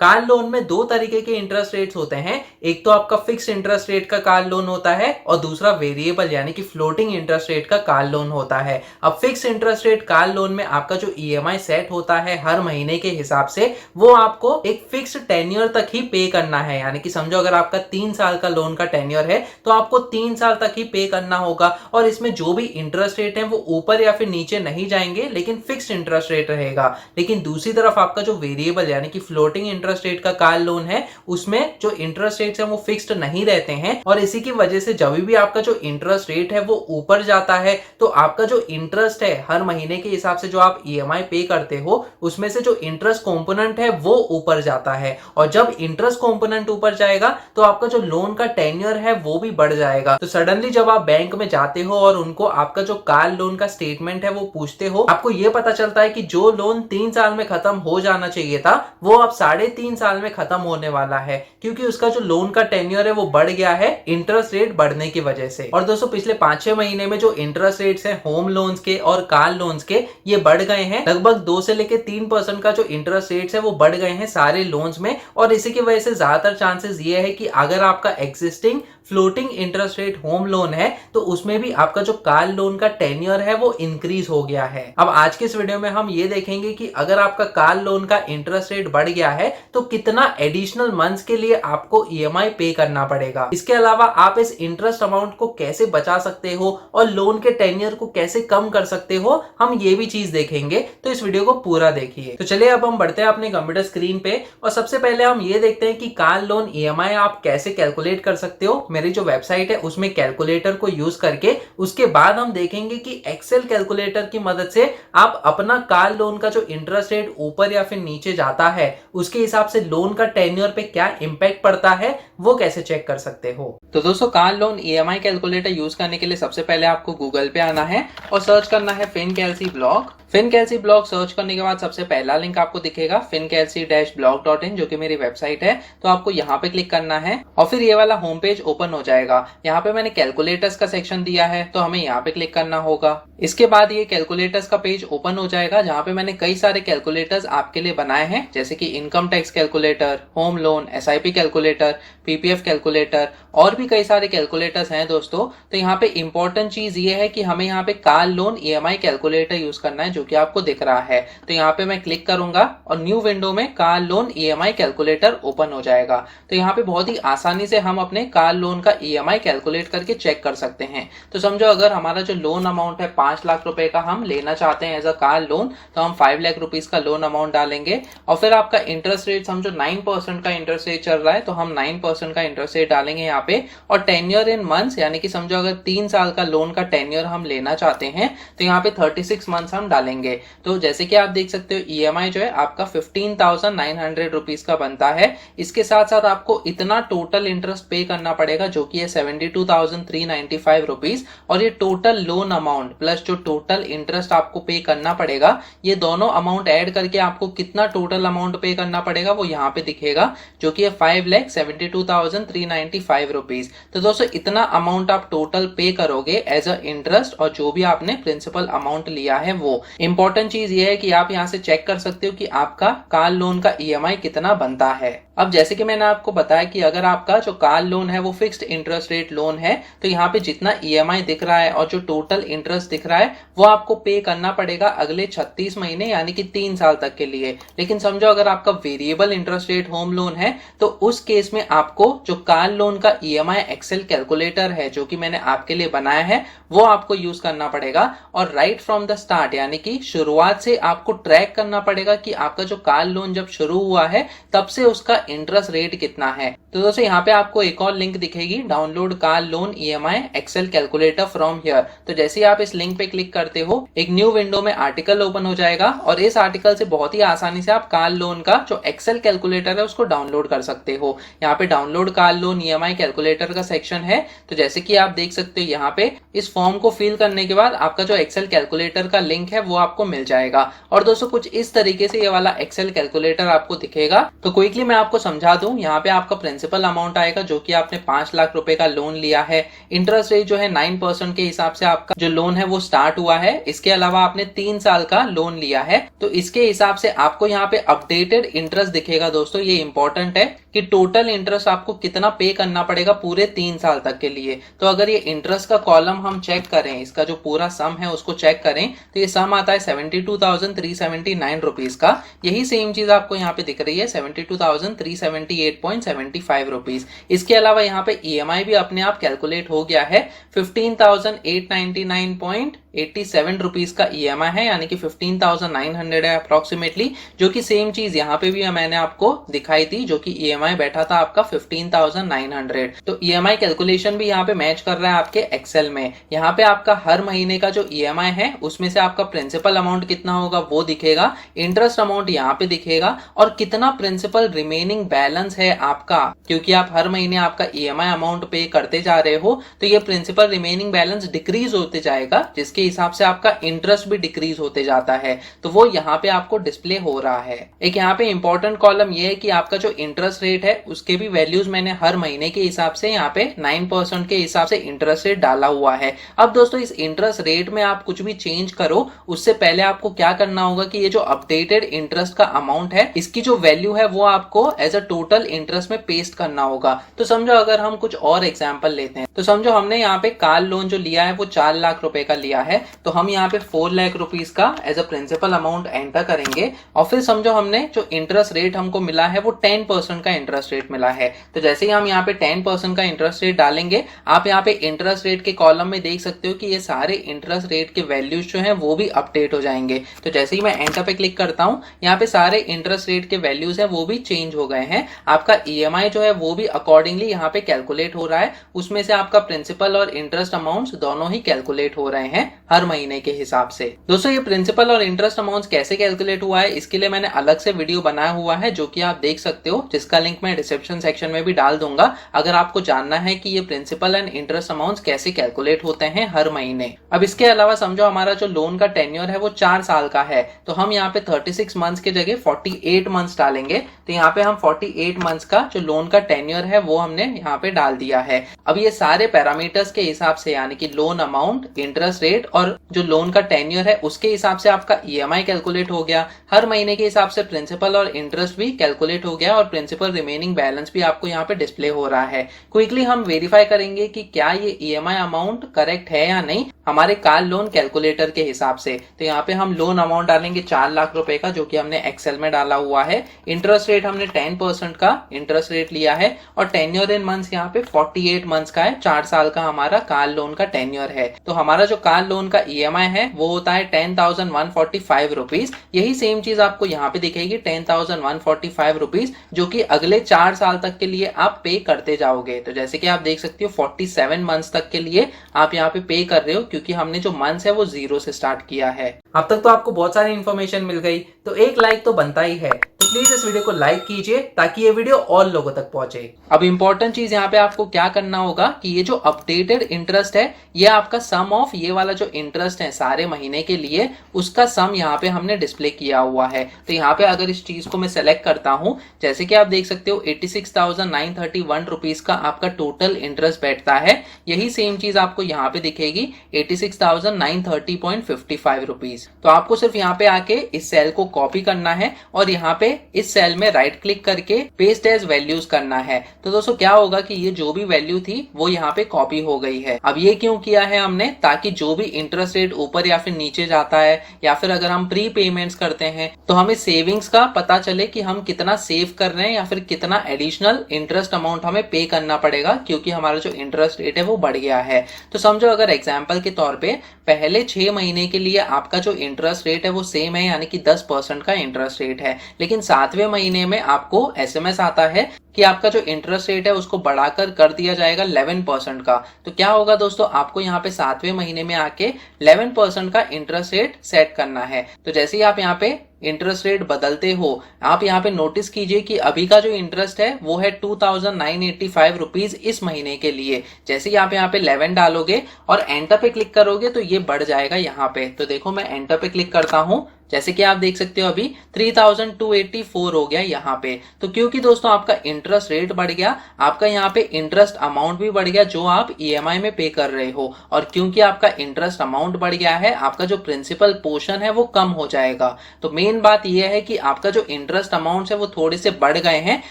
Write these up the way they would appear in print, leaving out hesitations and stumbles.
Car loan में दो तरीके के इंटरेस्ट रेट्स होते हैं। एक तो आपका फिक्स इंटरेस्ट रेट का कार लोन होता है और दूसरा वेरिएबल यानी कि फ्लोटिंग इंटरेस्ट रेट का कार लोन होता है। अब fix interest rate car loan में आपका जो ईएमआई सेट होता है हर महीने के हिसाब से, वो आपको एक फिक्स टेन्योर तक ही पे करना है। यानी कि समझो अगर आपका 3 साल का लोन का टेन्योर है तो आपको 3 साल तक ही पे करना होगा और इसमें जो भी इंटरेस्ट रेट है वो ऊपर या फिर नीचे नहीं जाएंगे, लेकिन फिक्स्ड इंटरेस्ट रेट रहेगा। लेकिन दूसरी तरफ आपका जो वेरिएबल यानी कि फ्लोटिंग इंटरेस्ट रेट का कार लोन है, उसमें जो इंटरेस्ट रेट्स है वो फिक्स्ड नहीं रहते हैं और इसी की वजह से जब भी आपका जो इंटरेस्ट रेट है वो ऊपर जाता है तो आपका जो इंटरेस्ट है हर महीने के हिसाब से जो आप ईएमआई पे करते हो उसमें से जो इंटरेस्ट कंपोनेंट है वो ऊपर जाता है। और जब इंटरेस्ट कंपोनेंट ऊपर जाएगा तो आपका जो लोन का टेन्योर है वो भी बढ़ जाएगा। तो सडनली जब आप बैंक में जाते हो और उनको आपका जो कार लोन का स्टेटमेंट है वो पूछते हो, आपको ये पता चलता है कि जो लोन 3 साल में खत्म हो जाना चाहिए था वो अब 3.5 साल में खत्म होने वाला है, क्योंकि उसका जो लोन का टेन्योर है वो बढ़ गया है इंटरेस्ट रेट बढ़ने की वजह से। और दोस्तों पिछले 5-6 महीने में जो इंटरेस्ट रेट्स हैं होम लोन्स के और कार लोन्स के, ये बढ़ गए हैं। लगभग 2 से लेकर 3% का जो इंटरेस्ट रेट्स है वो बढ़ गए हैं सारे लोन्स में। और इसी की वजह से ज्यादातर चांसेस ये है कि अगर आपका existing floating interest rate home loan है तो उसमें भी आपका जो कार लोन का टेन्योर है वो इंक्रीज हो गया है। अब आज के इस वीडियो में हम ये देखेंगे कि अगर आपका कार लोन का इंटरेस्ट रेट बढ़ गया है तो कितना एडिशनल मंथ्स के लिए आपको ईएमआई पे करना पड़ेगा। इसके अलावा आप इस इंटरेस्ट अमाउंट को कैसे बचा सकते हो और लोन के टेन्योर को कैसे कम कर सकते हो, हम ये भी चीज देखेंगे। तो इस वीडियो को पूरा देखिए। तो चलिए अब हम बढ़ते हैं अपने कंप्यूटर स्क्रीन पे और सबसे पहले हम ये देखते हैं कि कार लोन ईएमआई आप कैसे कैलकुलेट कर सकते हो। मेरी जो वेबसाइट है उसमें कैलकुलेटर को यूज करके, उसके बाद हम देखेंगे कि एक्सेल कैलकुलेटर की मदद से आप अपना कार लोन का जो इंटरेस्ट रेट ऊपर या फिर नीचे जाता है उसके हिसाब से लोन का टेन्योर पे क्या इंपैक्ट पड़ता है वो कैसे चेक कर सकते हो। तो दोस्तों car loan EMI calculator use करने के लिए सबसे पहले आपको गूगल पे आना है और सर्च करना है फिनकैलसी ब्लॉग। फिनकैलसी ब्लॉग सर्च करने के बाद सबसे पहला लिंक आपको दिखेगा fincalcy-blog.in, जो कि मेरी वेबसाइट है। तो आपको यहाँ पे क्लिक करना है और फिर ये वाला होम पेज ओपन हो जाएगा। यहाँ पे मैंने कैलकुलेटर्स का सेक्शन दिया है तो हमें यहाँ पे क्लिक करना होगा। इसके बाद ये कैलकुलेटर्स का पेज ओपन हो जाएगा जहाँ पे मैंने कई सारे कैलकुलेटर्स आपके लिए बनाए हैं, जैसे कि income tax calculator, home loan, SIP calculator, PPF calculator और भी कई सारे कैलकुलेटर्स हैं दोस्तों। तो यहाँ पे इंपॉर्टेंट चीज ये है कि हमें यहाँ पे car loan EMI calculator use करना है, जो कि आपको दिख रहा है। तो यहाँ पे मैं क्लिक करूंगा और न्यू विंडो में car loan EMI calculator open हो जाएगा। तो यहाँ पे बहुत ही आसानी से हम अपने कार लोन का ईएमआई कैलकुलेट करके चेक कर सकते हैं। तो समझो अगर हमारा जो लोन अमाउंट है 5 लाख रुपए का हम लेना चाहते हैं एज अ कार लोन, तो हम 5 लाख रुपीज का लोन अमाउंट डालेंगे और फिर आपका इंटरेस्ट रेट समझो 9% का इंटरेस्ट रेट चल रहा है तो हम 9% का इंटरेस्ट रेट डालेंगे यहाँ पे। और टेन्योर इन मंथ्स, यानी कि समझो अगर 3 साल का लोन का टेन्योर हम लेना चाहते हैं तो यहाँ पे 36 मंथ्स हम डालेंगे। तो जैसे कि आप देख सकते हो ईएमआई जो है आपका 15,900 रुपीज का बनता है। इसके साथ साथ आपको इतना टोटल इंटरेस्ट पे करना पड़ेगा जो कि है 72,395 रुपीज। और ये टोटल लोन अमाउंट प्लस जो टोटल इंटरेस्ट आपको पे करना पड़ेगा, ये दोनों अमाउंट ऐड करके आपको कितना टोटल अमाउंट पे करना पड़ेगा वो यहाँ पे दिखेगा, जो कि है 5,72,395 रुपीज। तो दोस्तों इतना अमाउंट आप टोटल पे करोगे एज अ इंटरेस्ट और जो भी आपने प्रिंसिपल अमाउंट लिया है वो। इंपॉर्टेंट चीज ये है कि आप यहाँ से चेक कर सकते हो कि आपका कार लोन का ईएमआई कितना बनता है। अब जैसे कि मैंने आपको बताया कि अगर आपका जो कार लोन है वो फिक्स्ड इंटरेस्ट रेट लोन है तो यहाँ पे जितना ईएमआई दिख रहा है और जो टोटल इंटरेस्ट दिख रहा है वो आपको पे करना पड़ेगा अगले 36 महीने यानी कि 3 साल तक के लिए। लेकिन समझो अगर आपका variable interest rate home loan है तो उस केस में आपको जो कार लोन का ईएमआई एक्सेल कैलकुलेटर है जो कि मैंने आपके लिए बनाया है वो आपको यूज करना पड़ेगा और राइट फ्रॉम द स्टार्ट यानी कि शुरुआत से आपको ट्रैक करना पड़ेगा कि आपका जो कार लोन जब शुरू हुआ है तब से उसका इंटरेस्ट रेट कितना है। तो दोस्तों यहाँ पे आपको एक और लिंक दिखेगी, download car loan EMI Excel calculator from here. तो जैसे ही आप इस लिंक पे क्लिक करते हो एक न्यू विंडो में आर्टिकल ओपन हो जाएगा और इस आर्टिकल से बहुत ही आसानी से आप कार लोन का जो एक्सेल कैलकुलेटर है उसको डाउनलोड कर सकते हो। यहाँ पे download car loan EMI calculator का सेक्शन है। तो जैसे कि आप देख सकते हो यहाँ पे इस फॉर्म को फिल करने के बाद आपका जो एक्सेल कैलकुलेटर का लिंक है वो आपको मिल जाएगा। और दोस्तों कुछ इस तरीके से ये वाला एक्सेल कैलकुलेटर आपको दिखेगा। तो क्विकली मैं आपको समझा दूं, यहाँ पे आपका प्रिंसिपल अमाउंट आएगा जो कि आपने 5 5 लाख रुपए का लोन लिया है, इंटरेस्ट रेट जो है 9% के हिसाब से आपका जो लोन है वो स्टार्ट हुआ है, इसके अलावा आपने 3 साल का लोन लिया है, तो इसके हिसाब से आपको यहाँ पे अपडेटेड इंटरेस्ट दिखेगा दोस्तों। ये इंपॉर्टेंट है कि टोटल इंटरेस्ट आपको कितना पे करना पड़ेगा पूरे 3 साल तक के लिए। तो अगर ये इंटरेस्ट का कॉलम हम चेक करें, इसका जो पूरा सम है उसको चेक करें, तो ये सम आता है 72,379 रुपीज का। यही सेम चीज आपको यहाँ पे दिख रही है 72,378.75 रुपीज। इसके अलावा यहाँ पे EMI भी अपने आप कैलकुलेट हो गया है, 15,899.87 रुपीज का EMI है, यानी कि 15,900 है अप्रोक्सीमेटली, जो कि सेम चीज यहाँ पे भी मैंने आपको दिखाई थी, जो कि EMI बैठा था आपका 15,900। तो EMI कैलकुलेशन भी यहाँ पे मैच कर रहा है आपके एक्सेल में। यहाँ पे आपका हर महीने का जो EMI है उसमें से आपका प्रिंसिपल अमाउंट कितना होगा वो दिखेगा, इंटरेस्ट अमाउंट यहाँ पे दिखेगा, और कितना प्रिंसिपल रिमेनिंग बैलेंस है आपका, क्योंकि आप हर महीने आपका EMI अमाउंट पे करते जा रहे हो, तो ये प्रिंसिपल रिमेनिंग बैलेंस डिक्रीज होते जाएगा, जिसके हिसाब से आपका इंटरेस्ट भी डिक्रीज होते जाता है। तो वो यहाँ पे आपको डिस्प्ले हो रहा है। एक यहाँ पे इंपॉर्टेंट कॉलम ये है कि आपका जो इंटरेस्ट रेट है उसके भी वैल्यूज मैंने हर महीने के हिसाब से यहाँ पे 9% के हिसाब से इंटरेस्ट रेट डाला हुआ है। अब दोस्तों इस इंटरेस्ट रेट में आप कुछ भी चेंज करो उससे पहले आपको क्या करना होगा कि ये जो अपडेटेड इंटरेस्ट का अमाउंट है इसकी जो वैल्यू है वो आपको एज अ टोटल इंटरेस्ट में पेस्ट करना होगा। तो समझो अगर हम कुछ और एग्जांपल लेते हैं, तो समझो हमने यहाँ पे कार लोन जो लिया है वो 4 लाख रुपए का लिया है, तो हम यहाँ पे 4 लाख रुपीज का as a principal amount enter करेंगे, और फिर समझो हमने जो इंटरेस्ट रेट हमको मिला है वो 10% का इंटरेस्ट रेट मिला है। तो जैसे ही हम यहाँ पे 10% का इंटरेस्ट रेट डालेंगे, आप यहाँ पे इंटरेस्ट रेट के कॉलम में देख सकते हो कि ये सारे इंटरेस्ट रेट के वैल्यूज जो है वो भी अपडेट हो जाएंगे। तो जैसे ही मैं एंटर पे क्लिक करता हूँ, यहाँ पे सारे इंटरेस्ट रेट के वैल्यूज है वो भी चेंज हो गए हैं। आपका EMI जो है वो भी अकॉर्डिंगली यहाँ पे कैलकुलेट हो रहा है, उसमें से आपका प्रिंसिपल और इंटरेस्ट अमाउंट्स दोनों ही कैलकुलेट हो रहे हैं हर महीने के हिसाब से। दोस्तों ये प्रिंसिपल और इंटरेस्ट अमाउंट्स कैसे कैलकुलेट हुआ है इसके लिए मैंने अलग से वीडियो बनाया हुआ है, जो कि आप देख सकते हो, जिसका लिंक मैं डिस्क्रिप्शन सेक्शन में भी डाल दूंगा, अगर आपको जानना है कि ये प्रिंसिपल एंड इंटरेस्ट अमाउंट्स कैसे कैलकुलेट होते हैं हर महीने। अब इसके अलावा समझो हमारा जो लोन का टेन्योर है वो 4 साल का है, तो हम यहाँ पे 36 मंथ्स के जगह 48 मंथ्स डालेंगे। तो यहाँ पे हम 48 मंथ्स का जो लोन का टेन्योर है वो हमने यहाँ पे डाल दिया है। अब ये सारे पैरामीटर्स के हिसाब से, यानी कि लोन अमाउंट, इंटरेस्ट रेट और जो लोन का टेन्योर है उसके हिसाब से आपका EMI कैलकुलेट हो गया, हर महीने के हिसाब से प्रिंसिपल और इंटरेस्ट भी कैलकुलेट हो गया, और प्रिंसिपल रिमेनिंग बैलेंस भी आपको यहाँ पे डिस्प्ले हो रहा है। क्विकली हम वेरीफाई करेंगे कि क्या ये EMI अमाउंट करेक्ट है या नहीं हमारे कार लोन कैलकुलेटर के हिसाब से। तो यहाँ पे हम लोन अमाउंट डालेंगे 4 लाख रुपए का, जो कि हमने एक्सेल में डाला हुआ है। इंटरेस्ट रेट हमने 10% का इंटरेस्ट रेट लिया है, और टेन्योर इन मंथ्स यहाँ पे 48 मंथ्स का है, 4 साल का हमारा कार लोन का टेन्योर है। तो हमारा जो कार लोन का EMI है वो होता है 10,145 रुपीज। यही सेम चीज आपको यहाँ पे दिखेगी 10,145 रुपीज, जो कि अगले 4 साल तक के लिए आप पे करते जाओगे। तो जैसे कि आप देख सकते हो 47 मंथ्स तक के लिए आप यहाँ पे कर रहे हो, क्योंकि हमने जो मंथ्स है वो 0 से स्टार्ट किया है। अब तक तो आपको बहुत सारी इन्फॉर्मेशन मिल गई, तो एक लाइक तो बनता ही है, तो प्लीज इस वीडियो को लाइक कीजिए ताकि ये वीडियो और लोगों तक पहुंचे। अब इंपॉर्टेंट चीज यहाँ पे आपको क्या करना होगा कि ये जो अपडेटेड इंटरेस्ट है ये आपका सम ऑफ ये वाला जो इंटरेस्ट है सारे महीने के लिए, उसका सम यहाँ पे हमने डिस्प्ले किया हुआ है। तो यहाँ पे अगर इस चीज को मैं सेलेक्ट करता हूँ, जैसे कि आप देख सकते हो 86,931 रुपीज का आपका टोटल इंटरेस्ट बैठता है। यही सेम चीज आपको यहाँ पे दिखेगी 86,930.55 रुपीज। तो आपको सिर्फ यहाँ पे आके इस सेल को कॉपी करना है और यहाँ पे इस सेल में राइट क्लिक करके पेस्ट एज वैल्यूज करना है। तो दोस्तों क्या होगा कि ये जो भी वैल्यू थी वो यहाँ पे कॉपी हो गई है। अब ये क्यों किया है हमने, ताकि जो भी इंटरेस्ट रेट ऊपर या फिर नीचे जाता है, या फिर अगर हम प्री पेमेंट्स करते हैं, तो हमें सेविंग्स का पता चले कि हम कितना सेव कर रहे हैं या फिर कितना एडिशनल इंटरेस्ट अमाउंट हमें पे करना पड़ेगा, क्योंकि हमारा जो इंटरेस्ट रेट है वो बढ़ गया है। तो समझो अगर एग्जाम्पल के तौर पे पहले 6 महीने के लिए आपका जो इंटरेस्ट रेट है वो सेम है, यानी कि 10% का इंटरेस्ट रेट है, लेकिन 7वें महीने में आपको SMS आता है कि आपका जो इंटरेस्ट रेट है उसको बढ़ाकर कर दिया जाएगा 11% का। तो क्या होगा दोस्तों, आपको यहाँ पे 7वें महीने में आके 11% का इंटरेस्ट रेट सेट करना है। तो जैसे ही आप यहाँ पे इंटरेस्ट रेट बदलते हो, आप यहाँ पे नोटिस कीजिए कि अभी का जो इंटरेस्ट है वो है 2,985 रुपीज इस महीने के लिए। जैसे ही आप यहाँ पे 11 डालोगे और एंटर पे क्लिक करोगे तो ये बढ़ जाएगा यहाँ पे। तो देखो मैं एंटर पे क्लिक करता हूँ, जैसे कि आप देख सकते हो अभी 3284 हो गया यहाँ पे। तो क्योंकि दोस्तों आपका इंटरेस्ट रेट बढ़ गया, आपका यहाँ पे इंटरेस्ट अमाउंट भी बढ़ गया जो आप ईएमआई में पे कर रहे हो, और क्योंकि आपका इंटरेस्ट अमाउंट बढ़ गया है, आपका जो प्रिंसिपल पोर्शन है वो कम हो जाएगा। तो मेन बात यह है कि आपका जो इंटरेस्ट अमाउंट है वो थोड़े से बढ़ गए हैं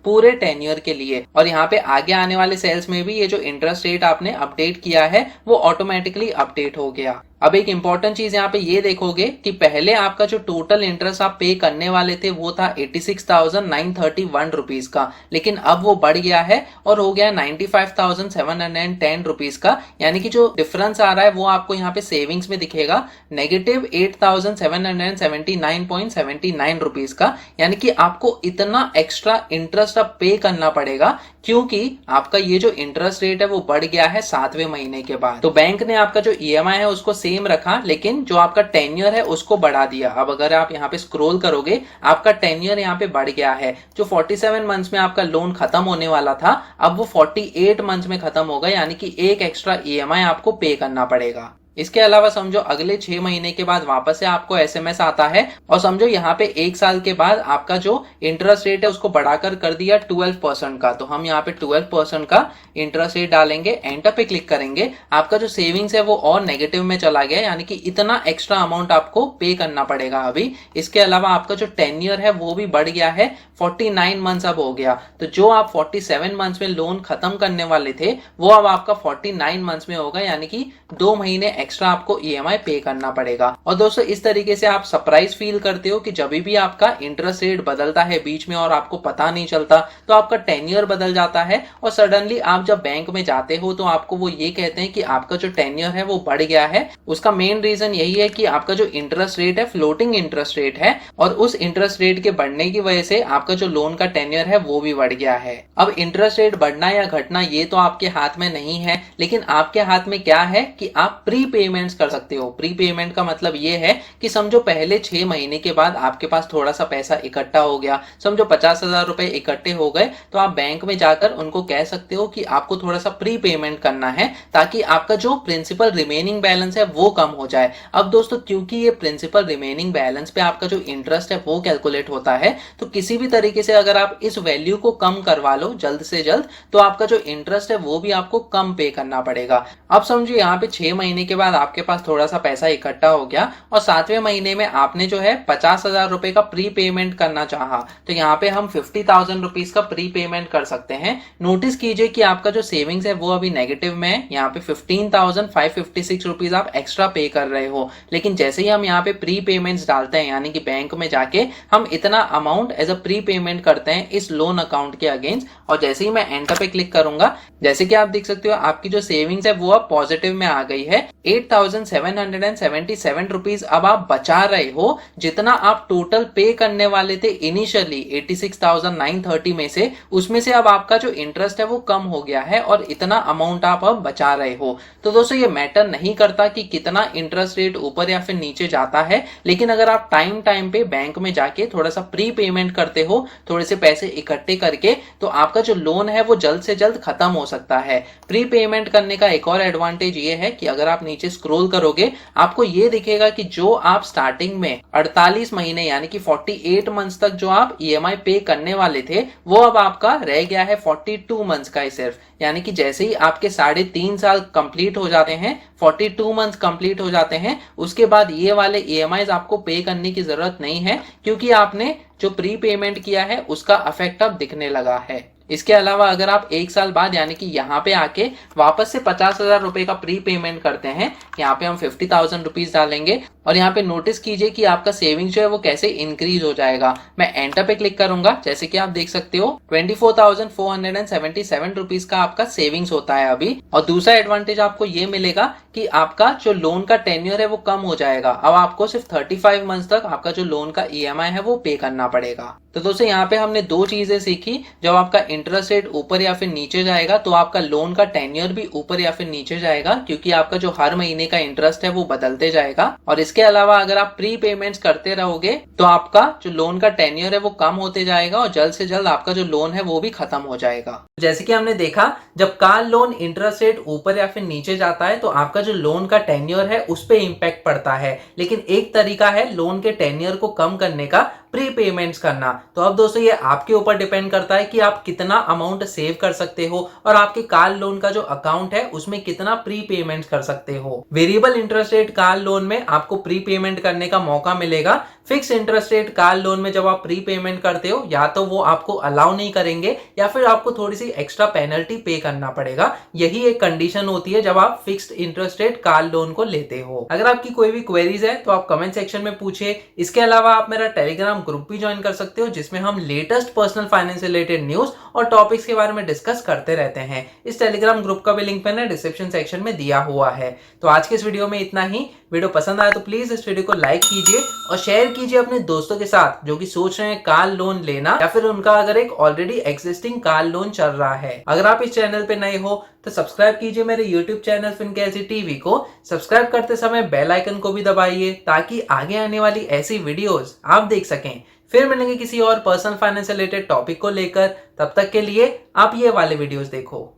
पूरे टेन्योर के लिए, और यहाँ पे आगे आने वाले सेल्स में भी ये जो इंटरेस्ट रेट आपने अपडेट किया है वो ऑटोमेटिकली अपडेट हो गया। अब एक इंपॉर्टेंट चीज यहाँ पे ये देखोगे कि पहले आपका जो टोटल इंटरेस्ट आप पे करने वाले थे वो था 86,931 रुपीज का, लेकिन अब वो बढ़ गया है और हो गया 95,710 रुपीज का। यानी कि जो डिफरेंस आ रहा है वो आपको यहाँ पे सेविंग्स में दिखेगा नेगेटिव 8,779.79 रुपीज का। यानी कि आपको इतना एक्स्ट्रा इंटरेस्ट अब पे करना पड़ेगा क्योंकि आपका ये जो इंटरेस्ट रेट है वो बढ़ गया है 7वें महीने के बाद। तो बैंक ने आपका जो ईएमआई है उसको सेम रखा, लेकिन जो आपका टेन्योर है उसको बढ़ा दिया। अब अगर आप यहाँ पे स्क्रॉल करोगे, आपका टेन्योर यहाँ पे बढ़ गया है। जो 47 मंथ्स में आपका लोन खत्म होने वाला था, अब वो 48 मंथ्स में खत्म होगा, यानी कि एक एक्स्ट्रा ईएमआई आपको पे करना पड़ेगा। इसके अलावा समझो अगले 6 महीने के बाद वापस से आपको एसएमएस आता है, और समझो यहाँ पे 1 साल के बाद आपका जो इंटरेस्ट रेट है उसको बढ़ाकर कर दिया 12% का। तो हम यहाँ पे 12% का इंटरेस्ट रेट डालेंगे, एंटर पे क्लिक करेंगे, आपका जो सेविंग्स है वो और नेगेटिव में चला गया, यानी कि इतना एक्स्ट्रा अमाउंट आपको पे करना पड़ेगा अभी। इसके अलावा आपका जो टेन्योर है वो भी बढ़ गया है, 49 मंथ्स अब हो गया। तो जो आप 47 मंथ्स में लोन खत्म करने वाले थे वो अब आपका 49 मंथ्स में होगा, यानी कि 2 महीने एक्स्ट्रा आपको ईएमआई पे करना पड़ेगा। और दोस्तों इस तरीके से आप सरप्राइज फील करते हो कि जब भी आपका इंटरेस्ट रेट बदलता है बीच में और आपको पता नहीं चलता, तो आपका टेन्योर बदल जाता है, और सडनली आप जब बैंक में जाते हो तो आपको वो ये कहते हैं कि आपका जो टेन्योर है वो बढ़ गया है। उसका मेन रीजन यही है कि आपका जो इंटरेस्ट रेट है फ्लोटिंग इंटरेस्ट रेट है, और उस इंटरेस्ट रेट के बढ़ने की वजह से आपका जो लोन का टेन्योर है वो भी बढ़ गया है। अब इंटरेस्ट रेट बढ़ना या घटना ये तो आपके हाथ में नहीं है, लेकिन आपके हाथ में क्या है कि आप प्री पेमेंट्स कर सकते हो। प्री पेमेंट का मतलब ये है कि समझो पहले 6 महीने के बाद आपके पास थोड़ा सा पैसा इकट्ठा हो गया, समझो 50,000 रुपए इकट्ठे हो गए, तो आप बैंक में जाकर उनको कह सकते हो कि आपको थोड़ा सा प्री पेमेंट करना है ताकि आपका जो प्रिंसिपल रिमेनिंग बैलेंस है वो कम हो जाए। अब दोस्तों क्योंकि ये प्रिंसिपल रिमेनिंग बैलेंस पे आपका जो इंटरेस्ट है वो कैलकुलेट होता है, तो किसी भी तरीके से अगर आप इस वैल्यू को कम करवा लो जल्द से जल्द, तो आपका जो इंटरेस्ट है वो भी आपको कम पे करना पड़ेगा। अब समझो यहाँ पे 6 महीने के बाद आपके पास थोड़ा सा पैसा इकट्ठा हो गया और 7वें महीने में आपने जो है 50,000 रुपए का प्री पेमेंट करना चाहा, तो यहाँ पे हम 50,000 रुपीज का प्री पेमेंट कर सकते हैं। नोटिस कीजिए कि आपका जो सेविंग्स है वो अभी नेगेटिव में है, यहाँ पे 15,556 रुपीज आप एक्स्ट्रा पे कर रहे हो। लेकिन जैसे ही हम यहाँ पे प्री पेमेंट्स डालते हैं, यानी कि बैंक में जाके हम इतना amount as a prepayment करते हैं इस लोन अकाउंट के अगेंस्ट, और जैसे ही मैं एंटर पे क्लिक करूंगा, जैसे कि आप देख सकते हो आपकी जो सेविंग्स है वो अब पॉजिटिव में आ गई है। 8,777 रुपीज अब आप बचा रहे हो, जितना आप टोटल पे करने वाले थे इनिशियली 86,930 में से, उसमें से अब आपका जो इंटरेस्ट है वो कम हो गया है और इतना अमाउंट आप अब बचा रहे हो। तो दोस्तों ये मैटर नहीं करता कि कितना इंटरेस्ट रेट ऊपर या फिर नीचे जाता है, लेकिन अगर आप टाइम टाइम पे बैंक में जाके थोड़ा सा प्री पेमेंट करते हो, थोड़े से पैसे इकट्ठे करके, तो आपका जो लोन है वो जल्द से जल्द खत्म हो सकता है। प्री पेमेंट करने का एक और एडवांटेज ये है कि अगर आप नीचे स्क्रॉल करोगे आपको ये दिखेगा कि जो आप स्टार्टिंग में 48 महीने यानी कि 48 मंथ्स तक जो आप ईएमआई पे करने वाले थे वो अब आपका रह गया है 42 मंथ्स का ही सिर्फ। यानी कि जैसे ही आपके 3.5 साल कंप्लीट हो जाते हैं, 42 मंथ्स कंप्लीट हो जाते हैं, उसके बाद ये वाले ईएमआईज आपको पे करने की जरूरत नहीं है, क्योंकि आपने जो प्री पेमेंट किया है उसका इफेक्ट अब दिखने लगा है। इसके अलावा अगर आप 1 साल बाद यानी कि यहाँ पे आके वापस से 50,000 रुपए का प्री पेमेंट करते हैं, यहाँ पे हम 50,000 रुपीज डालेंगे, और यहाँ पे नोटिस कीजिए कि आपका सेविंग जो है वो कैसे इंक्रीज हो जाएगा। मैं एंटर पे क्लिक करूंगा, जैसे कि आप देख सकते हो 24,477 रुपीज का आपका सेविंग्स होता है अभी। और दूसरा एडवांटेज आपको ये मिलेगा कि आपका जो लोन का टेन्योर है वो कम हो जाएगा। अब आपको सिर्फ 35 मंथ्स तक आपका जो लोन का ईएमआई है वो पे करना पड़ेगा। तो दोस्तों यहाँ पे हमने 2 चीजें सीखी, जब आपका इंटरेस्ट रेट ऊपर या फिर नीचे जाएगा तो आपका लोन का टेन्योर भी ऊपर या फिर नीचे जाएगा, क्योंकि आपका जो हर महीने का इंटरेस्ट है वो बदलते जाएगा। और इसके इसके अलावा अगर आप प्री पेमेंट्स करते रहोगे तो आपका जो लोन का टेन्योर है वो कम होते जाएगा और जल्द से जल्द आपका जो लोन है वो भी खत्म हो जाएगा। जैसे कि हमने देखा, जब कार लोन इंटरेस्ट रेट ऊपर या फिर नीचे जाता है तो आपका जो लोन का टेन्योर है उस पे इम्पैक्ट पड़ता है, लेकिन एक तरीका है लोन के टेन्योर को कम करने का, प्री पेमेंट्स करना। तो अब दोस्तों ये आपके ऊपर डिपेंड करता है कि आप कितना अमाउंट सेव कर सकते हो और आपके कार लोन का जो अकाउंट है उसमें कितना प्री पेमेंट कर सकते हो। Variable interest rate car loan में आपको प्री पेमेंट करने का मौका मिलेगा। Fix interest rate car loan में जब आप प्री पेमेंट करते हो या तो वो आपको अलाउ नहीं करेंगे या फिर आपको थोड़ी सी एक्स्ट्रा पेनल्टी पे करना पड़ेगा। यही एक कंडीशन होती है जब आप fixed interest rate car loan को लेते हो। अगर आपकी कोई भी क्वेरीज है तो आप कमेंट सेक्शन में पूछिए। इसके अलावा आप मेरा टेलीग्राम ग्रुप भी ज्वाइन कर सकते हो जिसमें हम latest personal finance related news और टॉपिक्स के बारे में डिस्कस करते रहते हैं। इस टेलीग्राम ग्रुप का भी लिंक मैंने डिस्क्रिप्शन सेक्शन में दिया हुआ है। तो आज के इस वीडियो में इतना ही। वीडियो पसंद आया तो प्लीज इस वीडियो को लाइक कीजिए और शेयर कीजिए अपने दोस्तों के साथ जो कि सोच रहे हैं कार लोन लेना या फिर उनका अगर एक ऑलरेडी एग्जिस्टिंग कार लोन चल रहा है। अगर आप इस चैनल पे नए हो तो सब्सक्राइब कीजिए मेरे यूट्यूब चैनल फिनकेसी टीवी को। सब्सक्राइब करते समय बेल आइकन को भी दबाइए ताकि आगे आने वाली ऐसी वीडियोस आप देख सकें। फिर मिलेंगे किसी और पर्सनल फाइनेंस रिलेटेड टॉपिक को लेकर। तब तक के लिए आप ये वाले वीडियोस देखो।